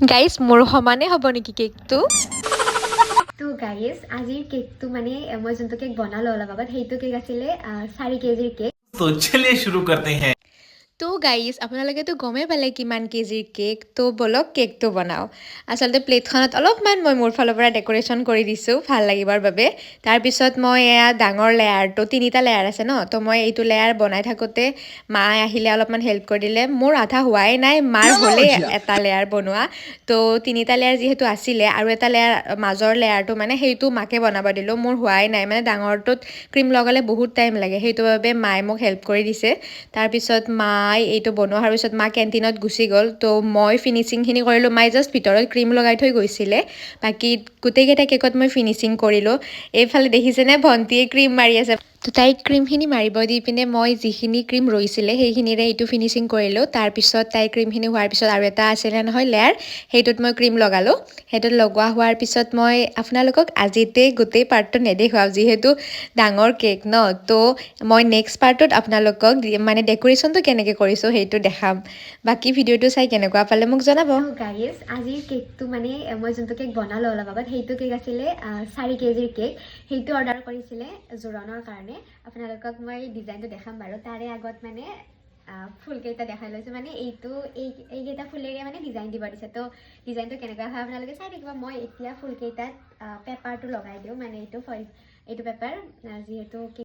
Guys মোৰ সমানে হ'ব নেকি কেকটো তো গাইজ আজিৰ কেকটো মানে মই যোনটো কেক বনালো অলপ আগত সেইটো কেক আছিলে 4 কেজিৰ কেক। तो चलिए शुरू करते हैं। তো গাইজ আপোনালোকেতো গমেই পালে কিমান কেজিৰ কেক তো বলক কেকটো বনাওঁ আচলতে প্লেটখনত অলপমান মই মোৰ ফালৰ পৰা ডেক'ৰেশ্যন কৰি দিছোঁ ভাল লাগিবৰ বাবে তাৰপিছত মই এয়া ডাঙৰ লেয়াৰটো 3টা লেয়াৰ আছে ন তো মই এইটো লেয়াৰ বনাই থাকোঁতে মায়ে আহিলে অলপমান হেল্প কৰি দিলে মোৰ আধা হোৱাই নাই মাৰ হ'লেই এটা লেয়াৰ বনোৱা তো 3টা লেয়াৰ যিহেতু আছিলে আৰু এটা লেয়াৰ মাজৰ লেয়াৰটো মানে সেইটো মাকে বনাব দিলোঁ মোৰ হোৱাই নাই মানে ডাঙৰটোত ক্ৰীম লগালে বহুত টাইম লাগে সেইটো বাবে মায়ে মোক হেল্প কৰি দিছে তাৰপিছত মাই এইটো বনোৱা হোৱাৰ পিছত মা কেণ্টিনত গুচি গ'ল তো মই ফিনিচিংখিনি কৰিলোঁ মায়ে জাষ্ট ভিতৰত ক্ৰীম লগাই থৈ গৈছিলে বাকী গোটেইকেইটা কেকত মই ফিনিচিং কৰিলোঁ এইফালে দেখিছেনে ভণ্টিয়ে ক্ৰীম মাৰি আছে তো তাইক ক্ৰীমখিনি মাৰিব দি পিনে মই যিখিনি ক্ৰীম ৰৈছিলে সেইখিনিৰে এইটো ফিনিচিং কৰিলোঁ তাৰপিছত তাইৰ ক্ৰীমখিনি হোৱাৰ পিছত আৰু এটা আছিলে নহয় লেয়াৰ সেইটোত মই ক্ৰীম লগালোঁ সেইটোত লগোৱা হোৱাৰ পিছত মই আপোনালোকক আজিতে গোটেই পাৰ্টটো নেদেখুৱাওঁ যিহেতু ডাঙৰ কেক ন তো মই নেক্সট পাৰ্টত আপোনালোকক মানে ডেক'ৰেশ্যনটো কেনেকৈ কৰিছোঁ সেইটো দেখাম বাকী ভিডিঅ'টো চাই কেনেকুৱা পালে মোক জনাব তো গাইজ আজিৰ কেকটো মানে মই যোনটো কেক বনালো অলপ আগত সেইটো কেক আছিলে 4 কেজিৰ কেক সেইটো অৰ্ডাৰ কৰিছিলে জোৰণৰ কাৰণে আপোনালোকক মই ডিজাইনটো দেখাম বাৰু তাৰে আগত মানে ফুলকেইটা দেখাই লৈছোঁ মানে এইকেইটা ফুলেৰে মানে ডিজাইন দিব দিছে তো ডিজাইনটো কেনেকুৱা হয় আপোনালোকে চাই থাকিব মই এতিয়া ফুলকেইটাত পেপাৰটো লগাই দিওঁ মানে এইটো পেপাৰ যিহেতু